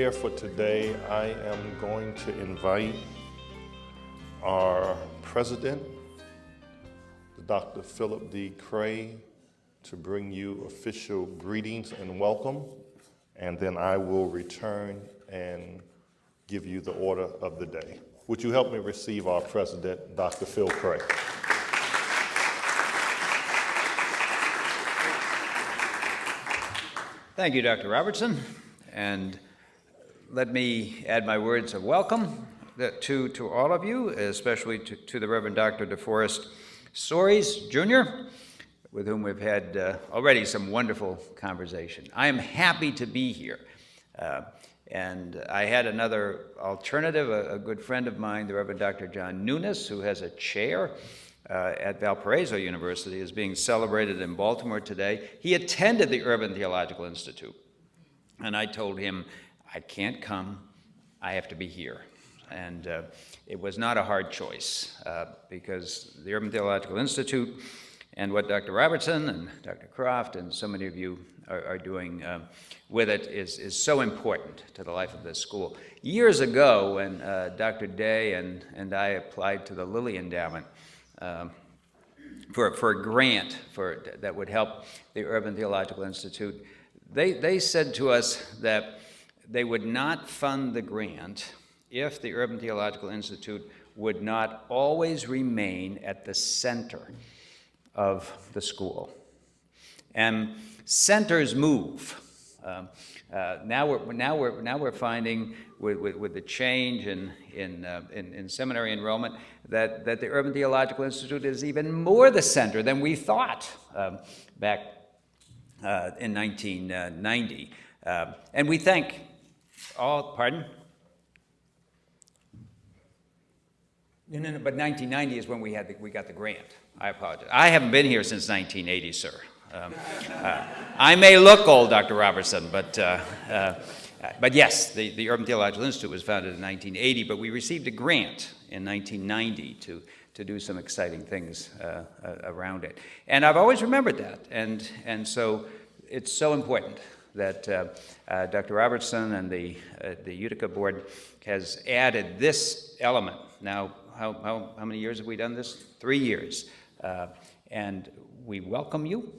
prayer for today, I am going to invite our president, Dr. Philip D. Cray, to bring you official greetings and welcome, and then I will return and give you the order of the day. Would you help me receive our president, Dr. Phil Cray? Thank you, Dr. Robertson, and let me add my words of welcome to all of you, especially to the Reverend Dr. DeForest Soaries, Jr., with whom we've had already some wonderful conversation. I am happy to be here, and I had another alternative, a good friend of mine, the Reverend Dr. John Nunes, who has a chair at Valparaiso University, is being celebrated in Baltimore today. He attended the Urban Theological Institute, and I told him, I can't come, I have to be here. And it was not a hard choice, because the Urban Theological Institute and what Dr. Robertson and Dr. Croft and so many of you are doing with it is so important to the life of this school. Years ago, when Dr. Day and I applied to the Lilly Endowment, for a grant that would help the Urban Theological Institute, they said to us that they would not fund the grant if the Urban Theological Institute would not always remain at the center of the school. And centers move. Now we're finding with the change in seminary enrollment that the Urban Theological Institute is even more the center than we thought back in 1990. And we thank all, pardon? No, but 1990 is when we got the grant. I apologize. I haven't been here since 1980, sir. I may look old, Dr. Robertson, but yes, the Urban Theological Institute was founded in 1980, but we received a grant in 1990 to do some exciting things around it. And I've always remembered that, and so it's so important that Dr. Robertson and the Utica board has added this element. Now, how many years have we done this? 3 years. And we welcome you,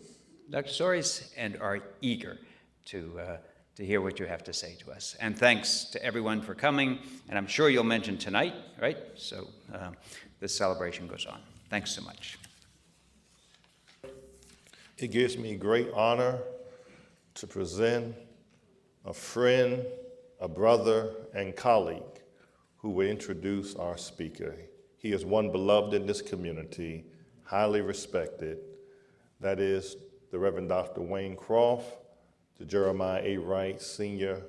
Dr. Soaries, and are eager to hear what you have to say to us. And thanks to everyone for coming, and I'm sure you'll mention tonight, right? So this celebration goes on. Thanks so much. It gives me great honor to present a friend, a brother, and colleague who will introduce our speaker. He is one beloved in this community, highly respected. That is the Reverend Dr. Wayne Croft, the Jeremiah A. Wright Senior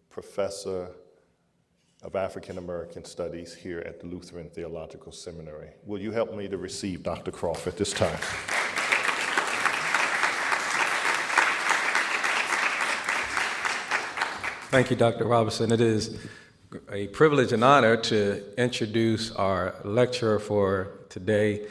Professor of African American Studies here at the Lutheran Theological Seminary. Will you help me to receive Dr. Croft at this time? Thank you, Dr. Robertson. It is a privilege and honor to introduce our lecturer for today,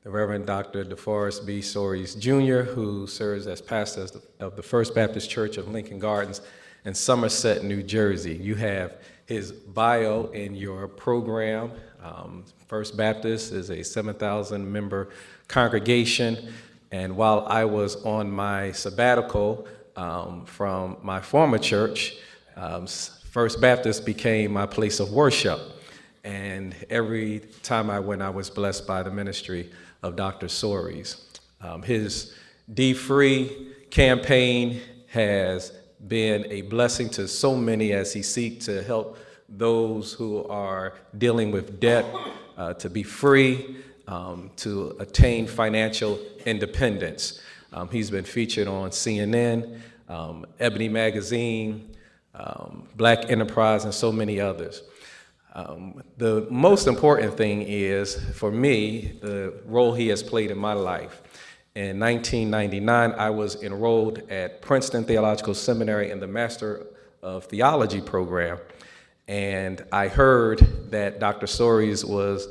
the Reverend Dr. DeForest B. Soaries, Jr., who serves as pastor of the First Baptist Church of Lincoln Gardens in Somerset, New Jersey. You have his bio in your program. First Baptist is a 7,000-member congregation, and while I was on my sabbatical from my former church, First Baptist became my place of worship. And every time I went, I was blessed by the ministry of Dr. Soaries. His D-Free campaign has been a blessing to so many as he seeks to help those who are dealing with debt to be free, to attain financial independence. He's been featured on CNN, Ebony Magazine, Black Enterprise, and so many others. The most important thing is, for me, the role he has played in my life. In 1999, I was enrolled at Princeton Theological Seminary in the Master of Theology program, and I heard that Dr. Soaries was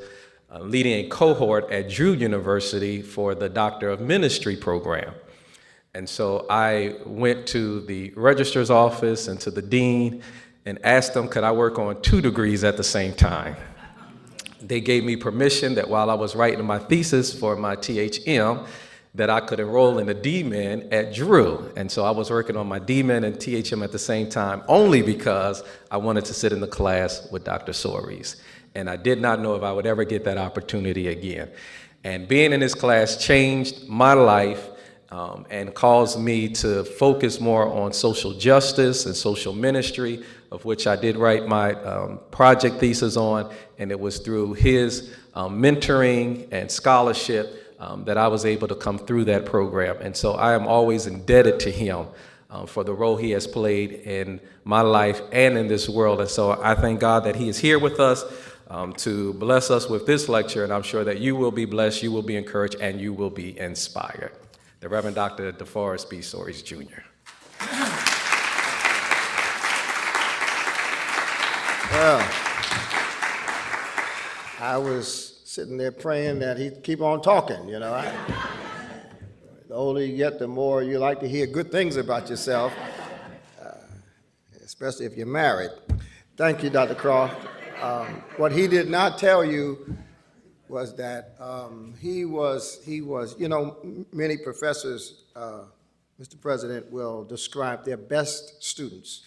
leading a cohort at Drew University for the Doctor of Ministry program. And so I went to the registrar's office and to the dean and asked them could I work on 2 degrees at the same time. They gave me permission that while I was writing my thesis for my THM, that I could enroll in a D-Min at Drew. And so I was working on my D-Min and THM at the same time, only because I wanted to sit in the class with Dr. Soaries. And I did not know if I would ever get that opportunity again. And being in this class changed my life and caused me to focus more on social justice and social ministry, of which I did write my project thesis on, and it was through his mentoring and scholarship that I was able to come through that program. And so I am always indebted to him for the role he has played in my life and in this world. And so I thank God that he is here with us to bless us with this lecture, and I'm sure that you will be blessed, you will be encouraged, and you will be inspired. The Reverend Dr. DeForest B. Soaries, Jr. Well, I was sitting there praying that he'd keep on talking, you know. The older you get, the more you like to hear good things about yourself, especially if you're married. Thank you, Dr. Croft. What he did not tell you was that he was, you know, many professors, Mr. President, will describe their best students.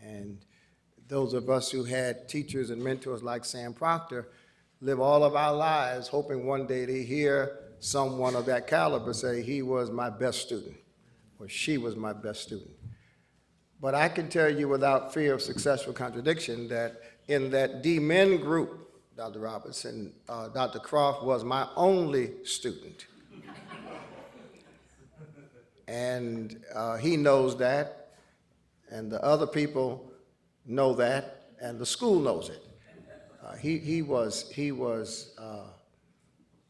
And those of us who had teachers and mentors like Sam Proctor live all of our lives hoping one day to hear someone of that caliber say, he was my best student, or she was my best student. But I can tell you without fear of successful contradiction that in that D-Min group, Dr. Robertson, Dr. Croft was my only student. And he knows that, and the other people know that, and the school knows it. He was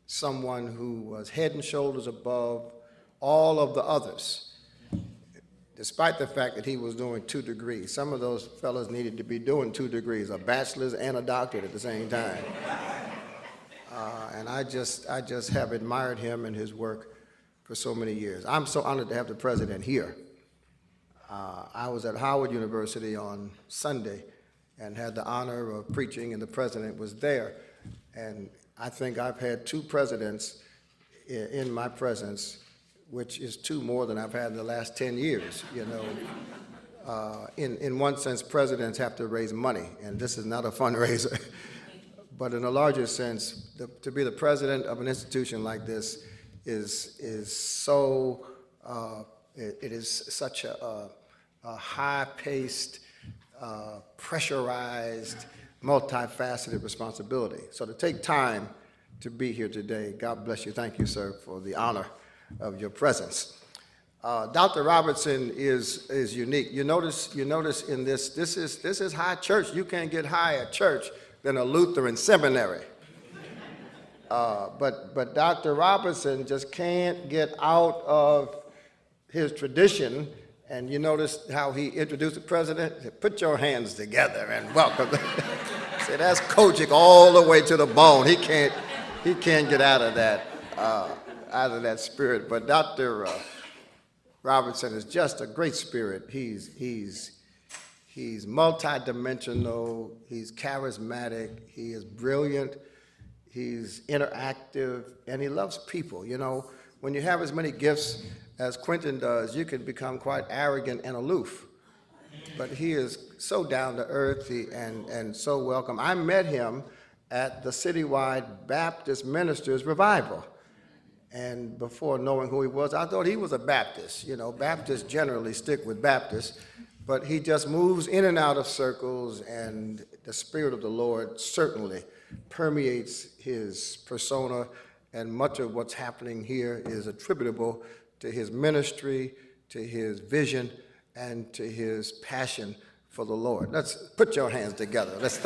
someone who was head and shoulders above all of the others, despite the fact that he was doing 2 degrees. Some of those fellows needed to be doing 2 degrees, a bachelor's and a doctorate at the same time. And I just have admired him and his work for so many years. I'm so honored to have the president here. I was at Howard University on Sunday and had the honor of preaching, and the president was there. And I think I've had 2 presidents in my presence, which is 2 more than I've had in the last 10 years, you know. In one sense, presidents have to raise money, and this is not a fundraiser. But in a larger sense, to be the president of an institution like this is so, it is such a high-paced, pressurized, multifaceted responsibility. So to take time to be here today, God bless you. Thank you, sir, for the honor of your presence. Dr. Robertson is unique. You notice in this is high church. You can't get higher church than a Lutheran seminary. But Dr. Robertson just can't get out of his tradition. And you notice how he introduced the president? He said, put your hands together and welcome. Say, that's Kojic all the way to the bone. He can't get out of that spirit. But Dr. Robertson is just a great spirit. He's multidimensional. He's charismatic. He is brilliant. He's interactive, and he loves people. You know, when you have as many gifts as Quentin does, you can become quite arrogant and aloof. But he is so down to earth and so welcome. I met him at the Citywide Baptist Ministers Revival. And before knowing who he was, I thought he was a Baptist. You know, Baptists generally stick with Baptists, but he just moves in and out of circles, and the Spirit of the Lord certainly permeates his persona, and much of what's happening here is attributable to his ministry, to his vision, and to his passion for the Lord. Let's put your hands together. Let's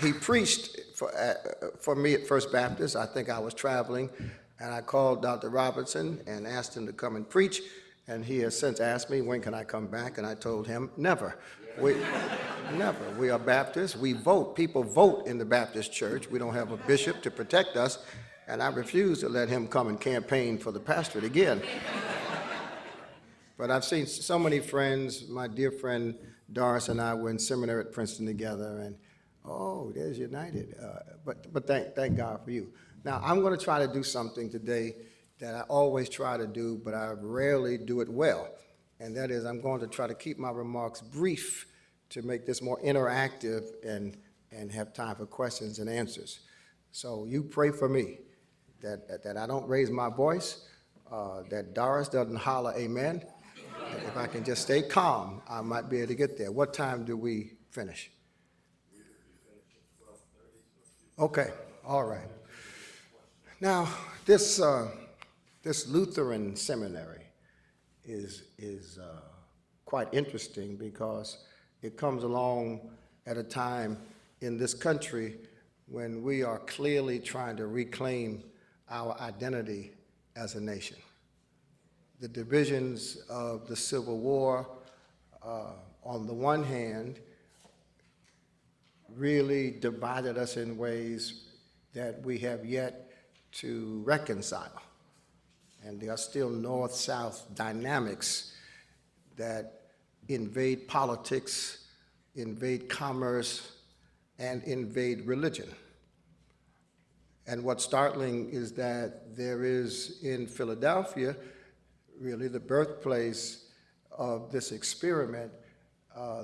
He preached for me at First Baptist. I think I was traveling, and I called Dr. Robertson and asked him to come and preach, and he has since asked me, when can I come back? And I told him, never. Never. We are Baptists. We vote. People vote in the Baptist church. We don't have a bishop to protect us, and I refuse to let him come and campaign for the pastorate again. But I've seen so many friends. My dear friend Doris and I were in seminary at Princeton together, and oh, there's United. But thank God for you. Now, I'm going to try to do something today that I always try to do, but I rarely do it well. And that is, I'm going to try to keep my remarks brief to make this more interactive and have time for questions and answers. So you pray for me that I don't raise my voice, that Doris doesn't holler amen. If I can just stay calm, I might be able to get there. What time do we finish? Okay, all right. Now, this Lutheran seminary is quite interesting because it comes along at a time in this country when we are clearly trying to reclaim our identity as a nation. The divisions of the Civil War, on the one hand, really divided us in ways that we have yet to reconcile. And there are still north-south dynamics that invade politics, invade commerce, and invade religion. And what's startling is that there is in Philadelphia really the birthplace of this experiment,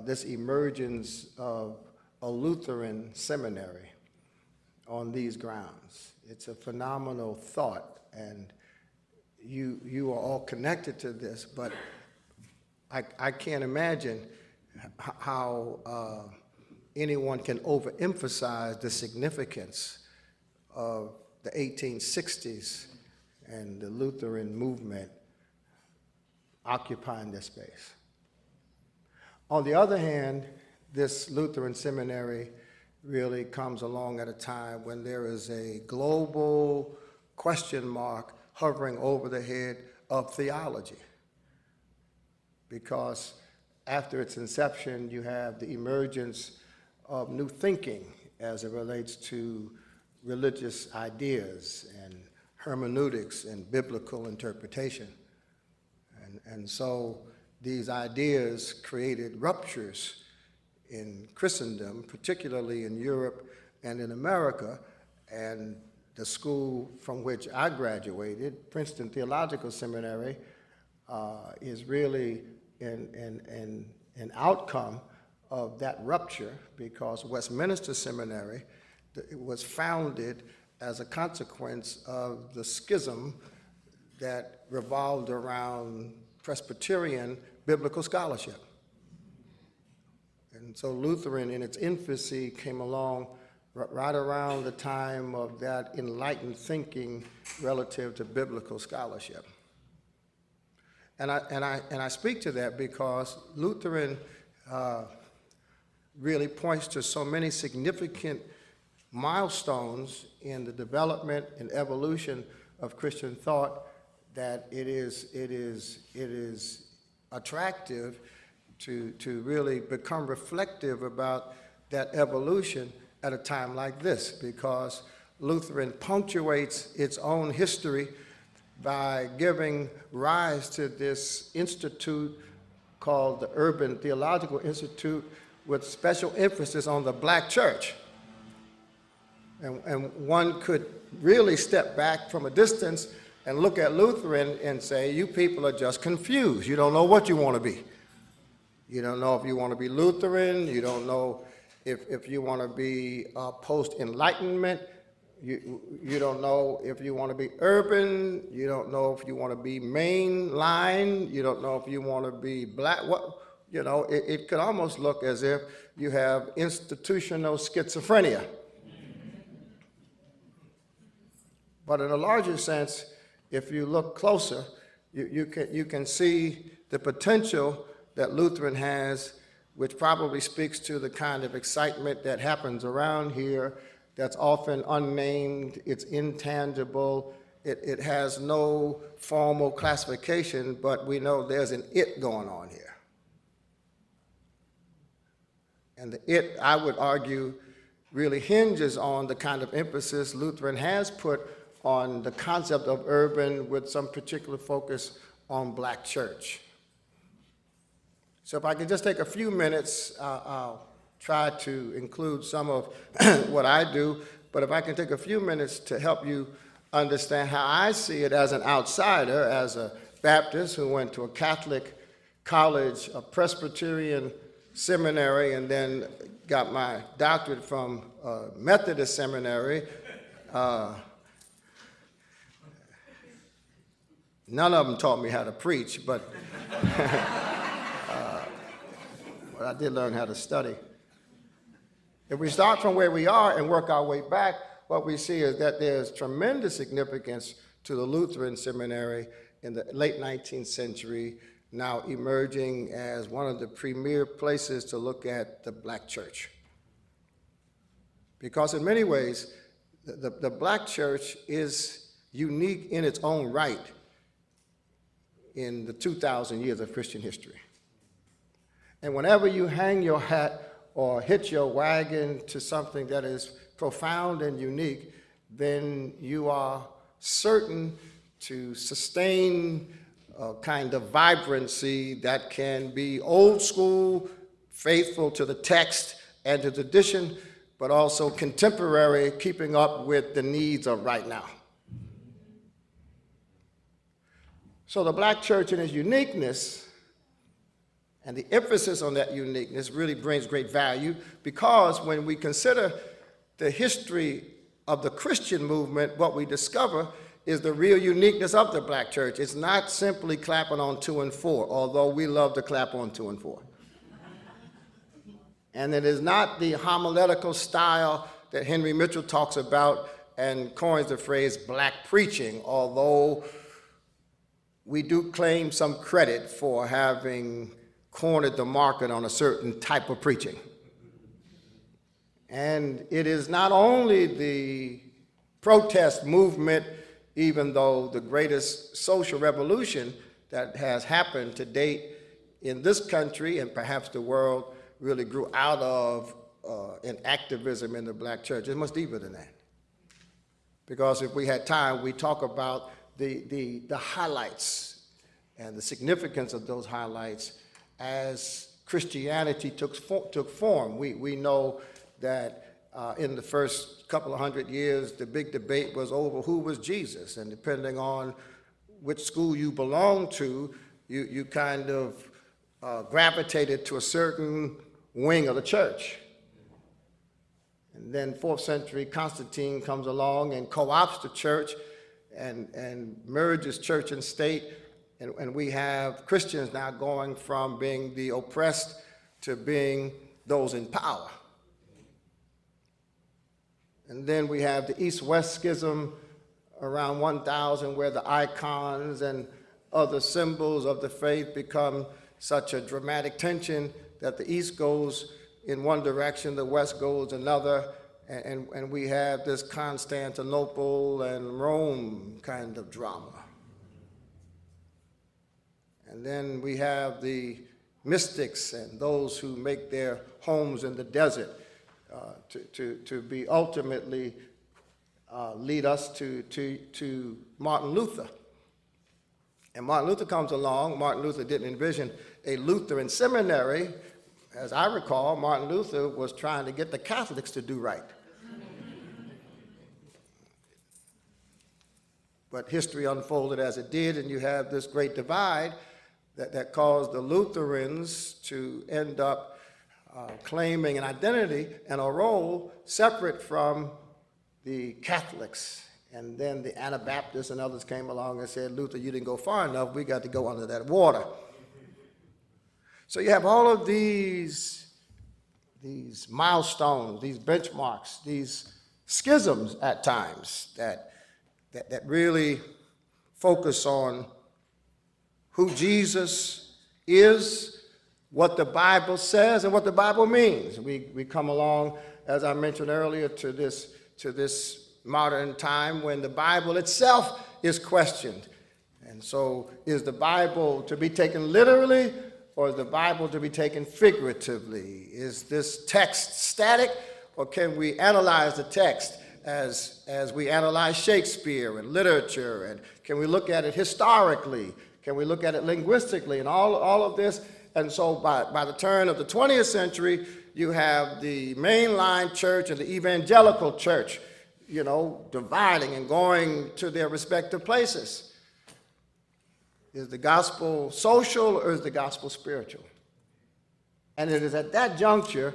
this emergence of a Lutheran seminary on these grounds. It's a phenomenal thought, and you are all connected to this, but I can't imagine how anyone can overemphasize the significance of the 1860s and the Lutheran movement occupying this space. On the other hand, this Lutheran seminary really comes along at a time when there is a global question mark hovering over the head of theology. Because after its inception, you have the emergence of new thinking as it relates to religious ideas and hermeneutics and biblical interpretation. And so these ideas created ruptures in Christendom, particularly in Europe and in America, and the school from which I graduated, Princeton Theological Seminary, is really an outcome of that rupture, because Westminster Seminary was founded as a consequence of the schism that revolved around Presbyterian biblical scholarship. And so Lutheran in its infancy came along right around the time of that enlightened thinking relative to biblical scholarship. And I speak to that because Lutheran really points to so many significant milestones in the development and evolution of Christian thought that it is attractive to really become reflective about that evolution at a time like this, because Lutheran punctuates its own history by giving rise to this institute called the Urban Theological Institute, with special emphasis on the black church. And one could really step back from a distance and look at Lutheran and say, you people are just confused. You don't know what you want to be. You don't know if you want to be Lutheran. You don't know if you want to be post-Enlightenment. You don't know if you want to be urban. You don't know if you want to be mainline. You don't know if you want to be black. It could almost look as if you have institutional schizophrenia. But in a larger sense, if you look closer, you can see the potential that Lutheran has, which probably speaks to the kind of excitement that happens around here that's often unnamed, it's intangible, it has no formal classification, but we know there's an it going on here. And the it, I would argue, really hinges on the kind of emphasis Lutheran has put on the concept of urban with some particular focus on black church. So if I could just take a few minutes, I'll try to include some of what I do, but if I can take a few minutes to help you understand how I see it as an outsider, as a Baptist who went to a Catholic college, a Presbyterian seminary, and then got my doctorate from Methodist seminary. None of them taught me how to preach, but I did learn how to study. If we start from where we are and work our way back, what we see is that there's tremendous significance to the Lutheran seminary in the late 19th century, now emerging as one of the premier places to look at the black church. Because in many ways, the black church is unique in its own right in the 2,000 years of Christian history. And whenever you hang your hat or hitch your wagon to something that is profound and unique, then you are certain to sustain a kind of vibrancy that can be old school, faithful to the text and to tradition, but also contemporary, keeping up with the needs of right now. So the black church in its uniqueness and the emphasis on that uniqueness really brings great value, because when we consider the history of the Christian movement, what we discover is the real uniqueness of the black church. It's not simply clapping on 2 and 4, although we love to clap on 2 and 4. And it is not the homiletical style that Henry Mitchell talks about and coins the phrase black preaching, although we do claim some credit for having cornered the market on a certain type of preaching. And it is not only the protest movement, even though the greatest social revolution that has happened to date in this country and perhaps the world really grew out of an activism in the black church. It's much deeper than that. Because if we had time, we talk about the highlights and the significance of those highlights as Christianity took form. We know that in the first couple of hundred years, the big debate was over who was Jesus, and depending on which school you belonged to, you kind of gravitated to a certain wing of the church. And then 4th century Constantine comes along and co-opts the church and merges church and state. And we have Christians now going from being the oppressed to being those in power. And then we have the East-West schism around 1000, where the icons and other symbols of the faith become such a dramatic tension that the East goes in one direction, the West goes another, and we have this Constantinople and Rome kind of drama. And then we have the mystics and those who make their homes in the desert to be ultimately lead us to Martin Luther. And Martin Luther comes along. Martin Luther didn't envision a Lutheran seminary. As I recall, Martin Luther was trying to get the Catholics to do right. But history unfolded as it did, and you have this great divide that caused the Lutherans to end up claiming an identity and a role separate from the Catholics. And then the Anabaptists and others came along and said, Luther, you didn't go far enough. We got to go under that water. So you have all of these milestones, these benchmarks, these schisms at times that really focus on who Jesus is, what the Bible says, and what the Bible means. We come along, as I mentioned earlier, to this modern time when the Bible itself is questioned. And so is the Bible to be taken literally, or is the Bible to be taken figuratively? Is this text static, or can we analyze the text as we analyze Shakespeare and literature, and can we look at it historically? Can we look at it linguistically and all of this? And so by the turn of the 20th century, you have the mainline church and the evangelical church, dividing and going to their respective places. Is the gospel social or is the gospel spiritual? And it is at that juncture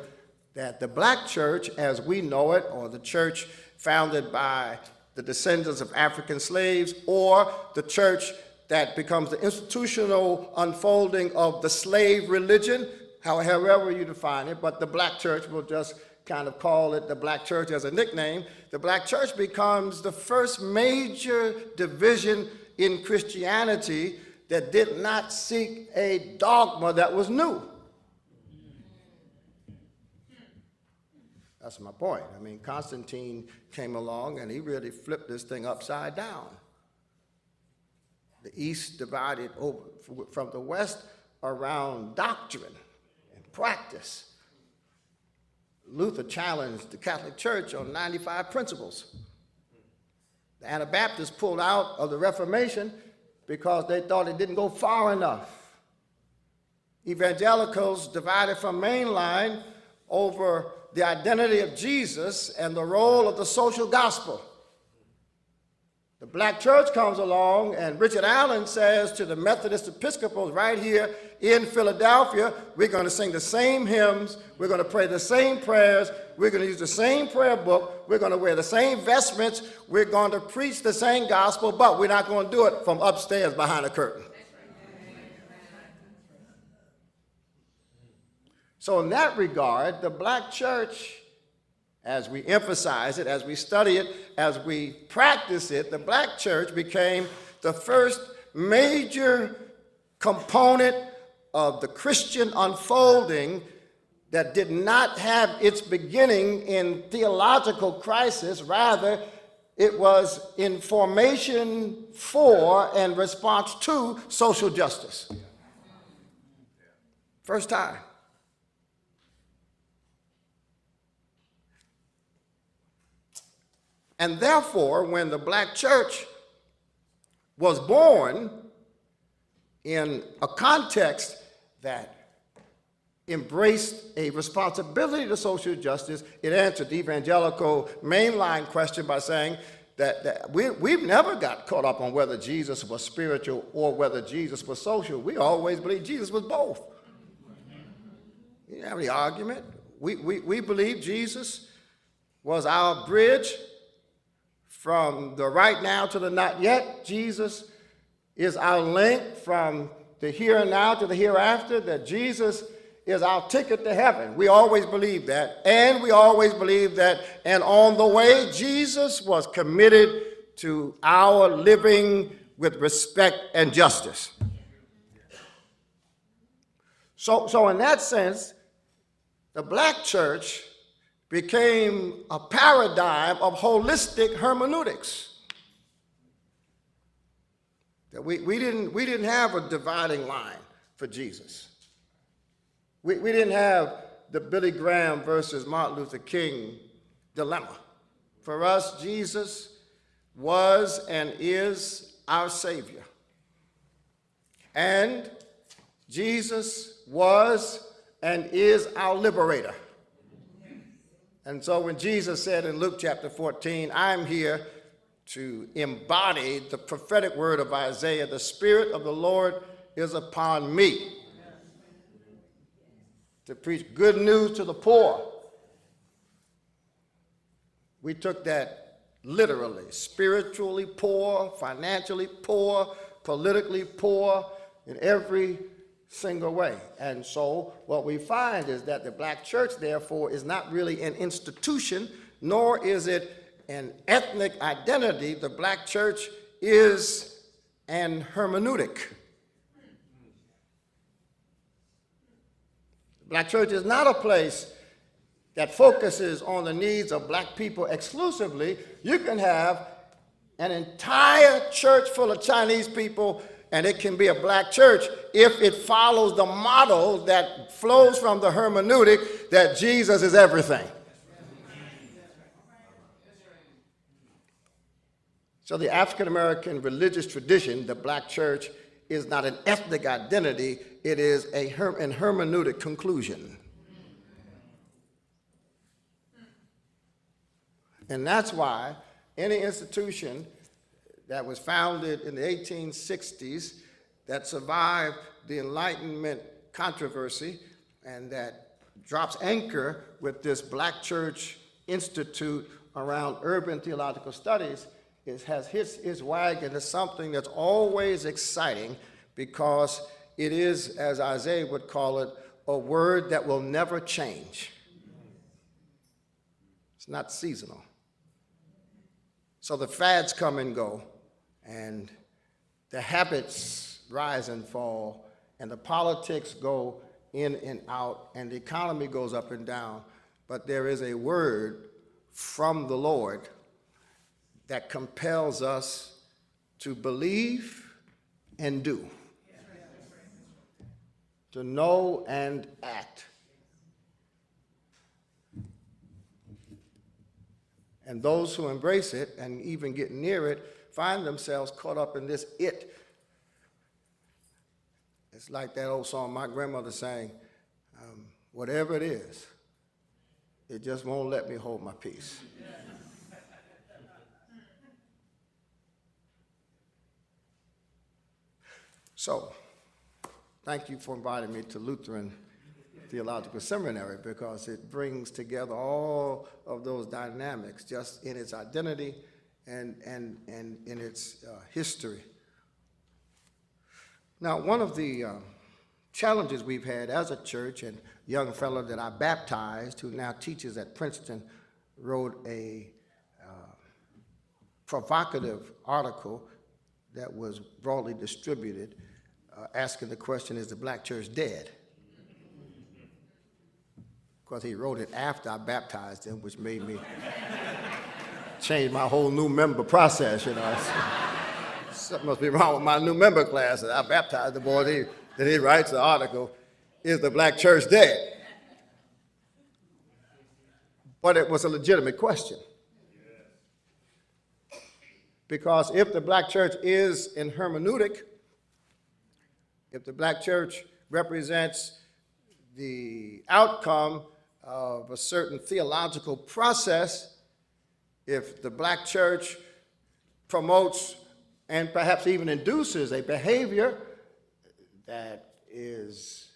that the black church, as we know it, or the church founded by the descendants of African slaves, or the church that becomes the institutional unfolding of the slave religion, however you define it, but the black church, will just kind of call it the black church as a nickname. The black church becomes the first major division in Christianity that did not seek a dogma that was new. That's my point. I mean, Constantine came along and he really flipped this thing upside down. The East divided over from the West around doctrine and practice. Luther challenged the Catholic Church on 95 principles. The Anabaptists pulled out of the Reformation because they thought it didn't go far enough. Evangelicals divided from mainline over the identity of Jesus and the role of the social gospel. The black church comes along, and Richard Allen says to the Methodist Episcopals right here in Philadelphia, we're going to sing the same hymns, we're going to pray the same prayers, we're going to use the same prayer book, we're going to wear the same vestments, we're going to preach the same gospel, but we're not going to do it from upstairs behind a curtain. So in that regard, the black church, as we emphasize it, as we study it, as we practice it, the black church became the first major component of the Christian unfolding that did not have its beginning in theological crisis. Rather, it was in formation for and response to social justice. First time. And therefore, when the black church was born in a context that embraced a responsibility to social justice, it answered the evangelical mainline question by saying that we've never got caught up on whether Jesus was spiritual or whether Jesus was social. We always believed Jesus was both. We didn't have any argument. We believe Jesus was our bridge from the right now to the not yet. Jesus is our link from the here and now to the hereafter, that Jesus is our ticket to heaven. We always believe that, and we always believe that, and on the way, Jesus was committed to our living with respect and justice. So in that sense, the black church became a paradigm of holistic hermeneutics. That we didn't have a dividing line for Jesus. We didn't have the Billy Graham versus Martin Luther King dilemma. For us, Jesus was and is our Savior. And Jesus was and is our liberator. And so when Jesus said in Luke chapter 14, I'm here to embody the prophetic word of Isaiah, the Spirit of the Lord is upon me to preach good news to the poor. We took that literally, spiritually poor, financially poor, politically poor, in every single way. And so what we find is that the black church, therefore, is not really an institution, nor is it an ethnic identity. The black church is an hermeneutic. The black church is not a place that focuses on the needs of black people exclusively. You can have an entire church full of Chinese people, and it can be a black church if it follows the model that flows from the hermeneutic that Jesus is everything. So the African American religious tradition, the black church, is not an ethnic identity, it is an hermeneutic conclusion. And that's why any institution that was founded in the 1860s that survived the Enlightenment controversy and that drops anchor with this Black Church Institute around urban theological studies has hit its wagon to something that's always exciting, because it is, as Isaiah would call it, a word that will never change. It's not seasonal. So the fads come and go, and the habits rise and fall, and the politics go in and out, and the economy goes up and down. But there is a word from the Lord that compels us to believe and do, to know and act. And those who embrace it and even get near it find themselves caught up in this it. It's like that old song my grandmother sang, whatever it is, it just won't let me hold my peace. So, thank you for inviting me to Lutheran Theological Seminary, because it brings together all of those dynamics just in its identity and in its history. Now, one of the challenges we've had as a church, and a young fellow that I baptized who now teaches at Princeton wrote a provocative article that was broadly distributed, asking the question, is the black church dead? Of course, he wrote it after I baptized him, which made me change my whole new member process, you know. Something must be wrong with my new member class. I baptized the boy, then he writes the article, is the black church dead? But it was a legitimate question. Because if the black church is in hermeneutic, if the black church represents the outcome of a certain theological process, if the black church promotes and perhaps even induces a behavior that is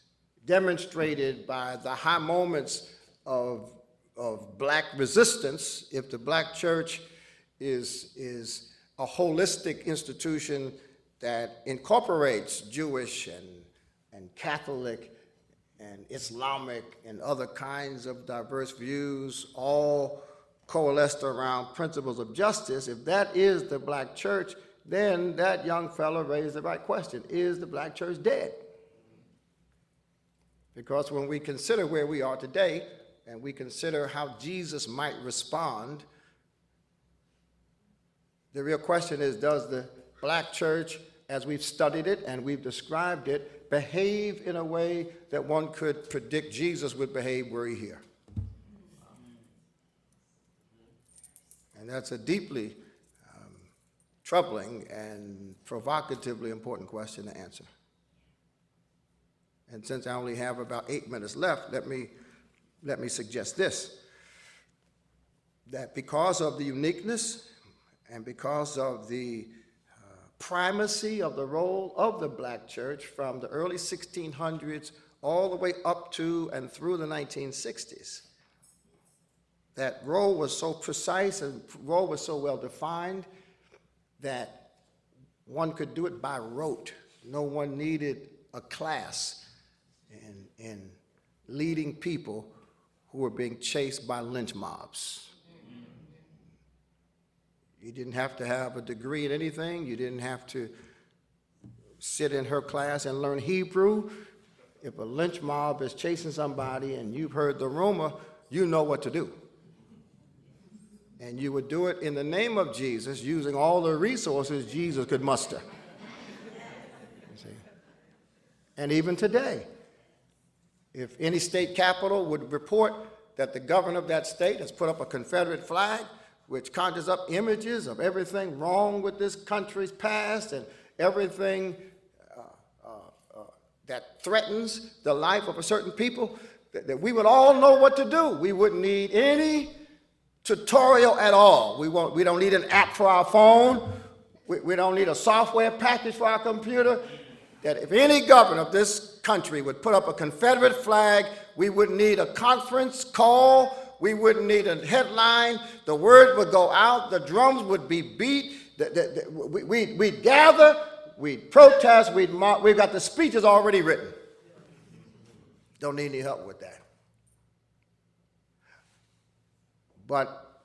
demonstrated by the high moments of black resistance, if the black church is a holistic institution that incorporates Jewish and Catholic and Islamic and other kinds of diverse views, all coalesced around principles of justice, if that is the black church, then that young fellow raised the right question. Is the black church dead? Because when we consider where we are today, and we consider how Jesus might respond, the real question is, does the black church, as we've studied it and we've described it, behave in a way that one could predict Jesus would behave were he here? And that's a deeply troubling and provocatively important question to answer. And since I only have about 8 minutes left, let me suggest this, that because of the uniqueness and because of the primacy of the role of the black church from the early 1600s all the way up to and through the 1960s, that role was so precise and role was so well defined that one could do it by rote. No one needed a class in leading people who were being chased by lynch mobs. You didn't have to have a degree in anything. You didn't have to sit in her class and learn Hebrew. If a lynch mob is chasing somebody and you've heard the rumor, you know what to do. And you would do it in the name of Jesus, using all the resources Jesus could muster. You see? And even today, if any state capital would report that the governor of that state has put up a Confederate flag, which conjures up images of everything wrong with this country's past and everything that threatens the life of a certain people, that we would all know what to do. We wouldn't need any tutorial at all. We don't need an app for our phone. We don't need a software package for our computer. That if any governor of this country would put up a Confederate flag, we wouldn't need a conference call. We wouldn't need a headline. The word would go out. The drums would be beat. We'd gather. We'd protest. We'd march. We've got the speeches already written. Don't need any help with that. But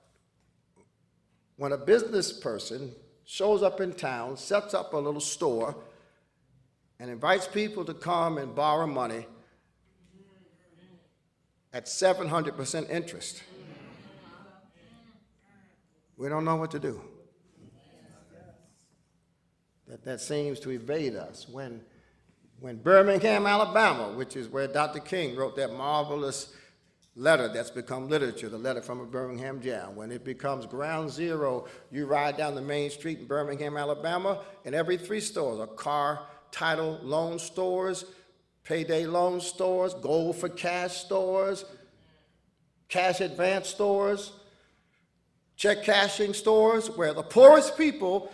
when a business person shows up in town, sets up a little store, and invites people to come and borrow money at 700% interest, we don't know what to do. That seems to evade us. When Birmingham, Alabama, which is where Dr. King wrote that marvelous letter that's become literature, the letter from a Birmingham jail, when it becomes ground zero, you ride down the main street in Birmingham, Alabama, and every 3 stores are car title loan stores, payday loan stores, gold for cash stores, cash advance stores, check cashing stores, where the poorest people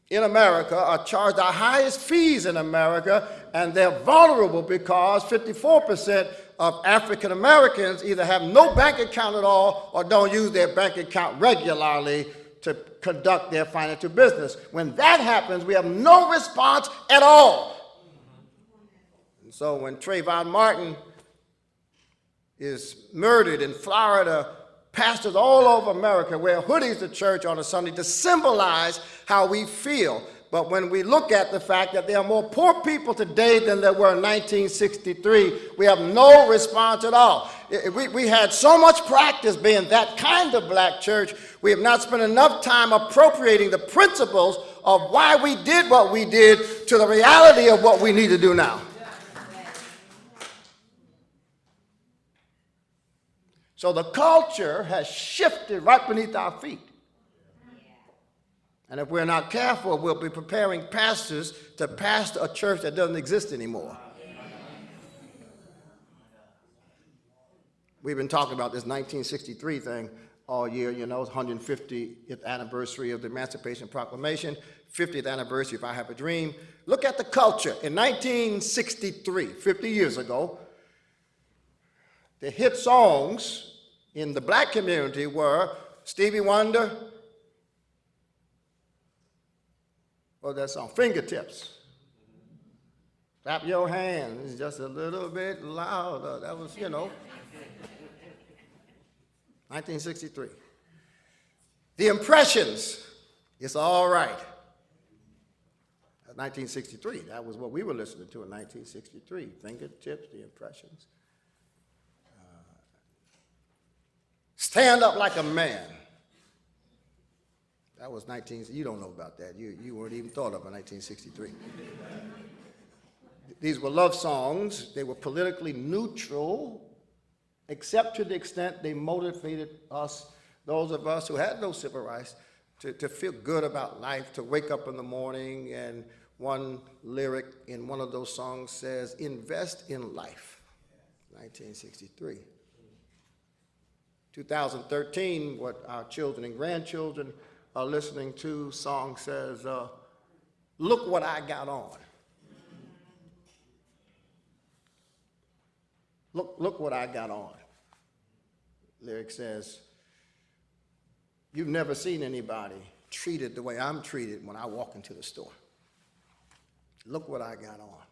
in America are charged the highest fees in America, and they're vulnerable because 54% of African Americans either have no bank account at all or don't use their bank account regularly to conduct their financial business. When that happens, we have no response at all. And so when Trayvon Martin is murdered in Florida, pastors all over America wear hoodies to church on a Sunday to symbolize how we feel. But when we look at the fact that there are more poor people today than there were in 1963, we have no response at all. We had so much practice being that kind of black church, we have not spent enough time appropriating the principles of why we did what we did to the reality of what we need to do now. So the culture has shifted right beneath our feet. And if we're not careful, we'll be preparing pastors to pastor a church that doesn't exist anymore. We've been talking about this 1963 thing all year. You know, it's 150th anniversary of the Emancipation Proclamation, 50th anniversary of I Have a Dream. Look at the culture. In 1963, 50 years ago, the hit songs in the black community were Stevie Wonder, what was that song? Fingertips. Clap your hands just a little bit louder. That was, 1963. The Impressions, It's All Right. 1963, that was what we were listening to in 1963. Fingertips, The Impressions. Stand Up Like a Man. That was you don't know about that. You weren't even thought of in 1963. These were love songs. They were politically neutral, except to the extent they motivated us, those of us who had no civil rights, to feel good about life, to wake up in the morning. And one lyric in one of those songs says, invest in life, 1963. 2013, what our children and grandchildren are listening to, song says, look what I got on. Look what I got on. Lyric says, you've never seen anybody treated the way I'm treated when I walk into the store. Look what I got on.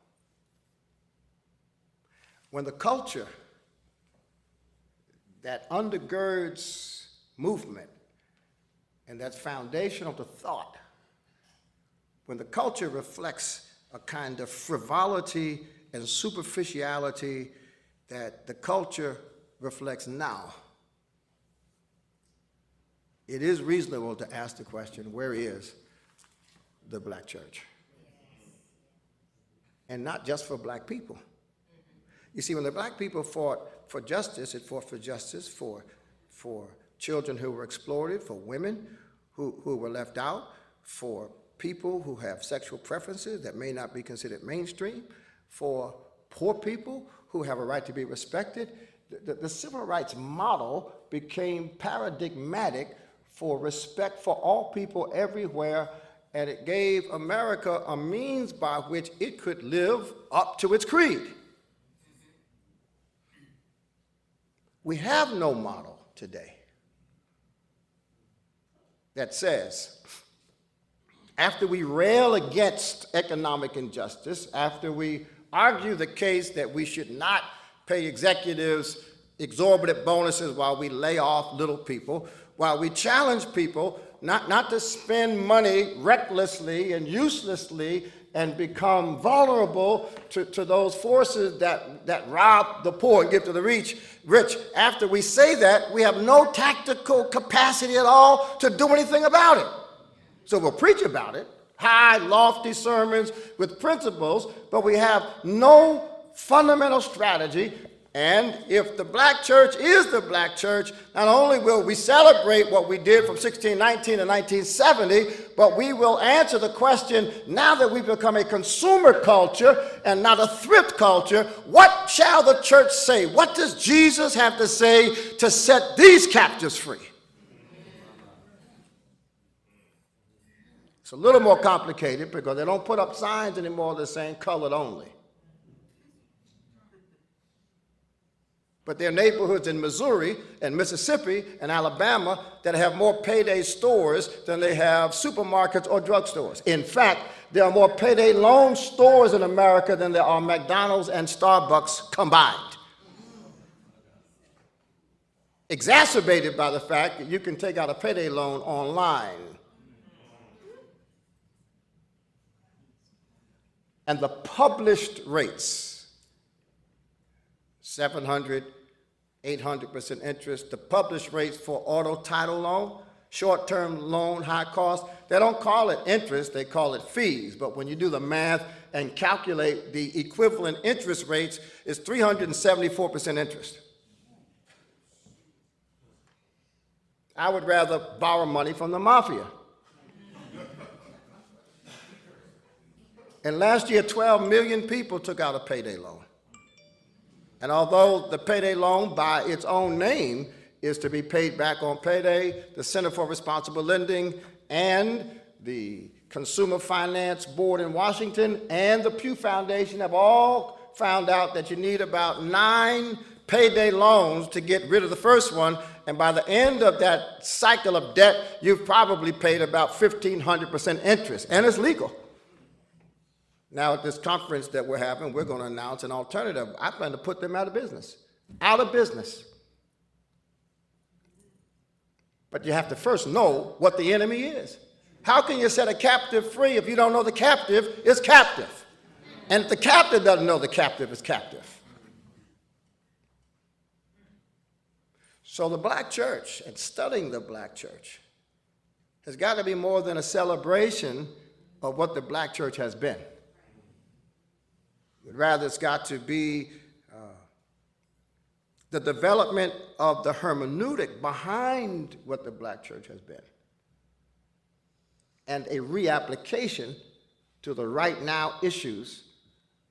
When the culture that undergirds movement and that's foundational to thought, when the culture reflects a kind of frivolity and superficiality that the culture reflects now, it is reasonable to ask the question, where is the black church? And not just for black people. You see, when the black people fought for justice, it fought for justice for children who were exploited, for women who were left out, for people who have sexual preferences that may not be considered mainstream, for poor people who have a right to be respected. The civil rights model became paradigmatic for respect for all people everywhere, and it gave America a means by which it could live up to its creed. We have no model today that says, after we rail against economic injustice, after we argue the case that we should not pay executives exorbitant bonuses while we lay off little people, while we challenge people not to spend money recklessly and uselessly and become vulnerable to those forces that rob the poor and give to the rich. After we say that, we have no tactical capacity at all to do anything about it. So we'll preach about it, high, lofty sermons with principles, but we have no fundamental strategy. And if the black church is the black church, not only will we celebrate what we did from 1619 to 1970, but we will answer the question, now that we've become a consumer culture and not a thrift culture, what shall the church say? What does Jesus have to say to set these captives free? It's a little more complicated because they don't put up signs anymore that saying colored only. But there are neighborhoods in Missouri and Mississippi and Alabama that have more payday stores than they have supermarkets or drugstores. In fact, there are more payday loan stores in America than there are McDonald's and Starbucks combined. Exacerbated by the fact that you can take out a payday loan online. And the published rates, 700, 800% interest, the published rates for auto title loan, short-term loan, high cost, they don't call it interest, they call it fees. But when you do the math and calculate the equivalent interest rates, it's 374% interest. I would rather borrow money from the mafia. And last year, 12 million people took out a payday loan. And although the payday loan, by its own name, is to be paid back on payday, the Center for Responsible Lending and the Consumer Finance Board in Washington and the Pew Foundation have all found out that you need about 9 payday loans to get rid of the first one. And by the end of that cycle of debt, you've probably paid about 1,500% interest, and it's legal. Now, at this conference that we're having, we're going to announce an alternative. I plan to put them out of business. Out of business. But you have to first know what the enemy is. How can you set a captive free if you don't know the captive is captive? And if the captive doesn't know the captive is captive. So the black church, and studying the black church, has got to be more than a celebration of what the black church has been. Rather, it's got to be the development of the hermeneutic behind what the black church has been, and a reapplication to the right now issues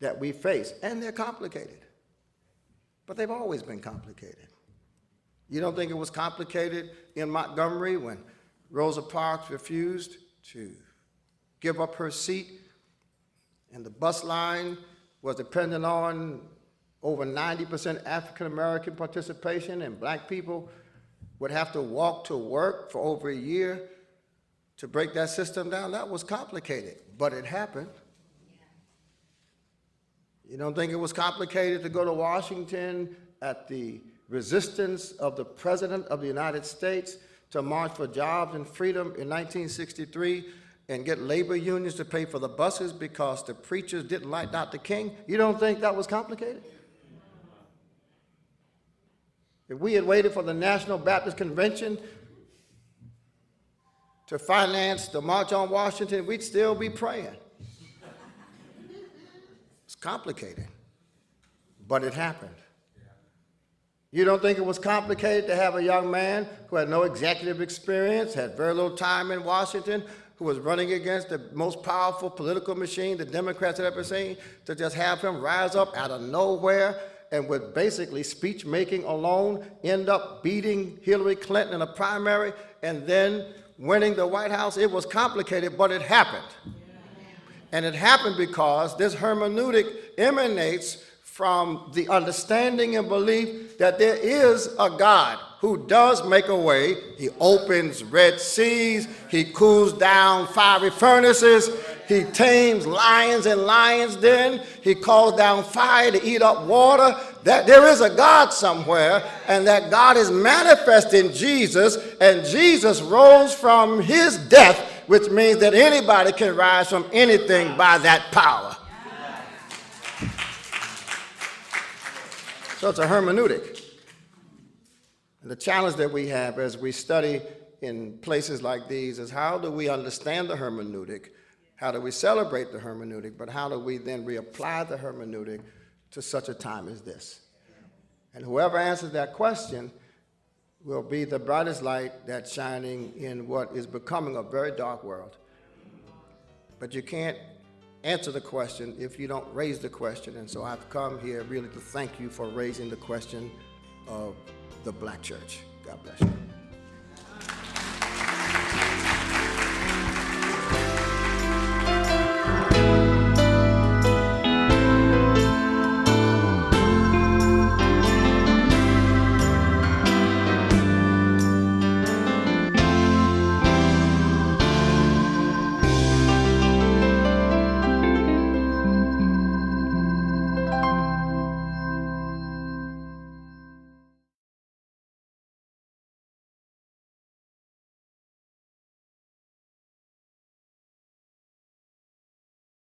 that we face. And they're complicated, but they've always been complicated. You don't think it was complicated in Montgomery when Rosa Parks refused to give up her seat and the bus line was dependent on over 90% African-American participation, and black people would have to walk to work for over a year to break that system down? That was complicated, but it happened. You don't think it was complicated to go to Washington at the resistance of the President of the United States to march for jobs and freedom in 1963 and get labor unions to pay for the buses because the preachers didn't like Dr. King? You don't think that was complicated? If we had waited for the National Baptist Convention to finance the March on Washington, we'd still be praying. It's complicated, but it happened. You don't think it was complicated to have a young man who had no executive experience, had very little time in Washington, who was running against the most powerful political machine the Democrats had ever seen, to just have him rise up out of nowhere and with basically speech making alone end up beating Hillary Clinton in a primary and then winning the White House? It was complicated, but it happened. And it happened because this hermeneutic emanates from the understanding and belief that there is a God who does make a way. He opens Red Seas, he cools down fiery furnaces, he tames lions in lions' den, he calls down fire to eat up water. That there is a God somewhere, and that God is manifest in Jesus, and Jesus rose from his death, which means that anybody can rise from anything by that power. So it's a hermeneutic. And the challenge that we have as we study in places like these is, how do we understand the hermeneutic? How do we celebrate the hermeneutic? But how do we then reapply the hermeneutic to such a time as this? And whoever answers that question will be the brightest light that's shining in what is becoming a very dark world. But you can't answer the question if you don't raise the question. And so I've come here really to thank you for raising the question of the black church. God bless you.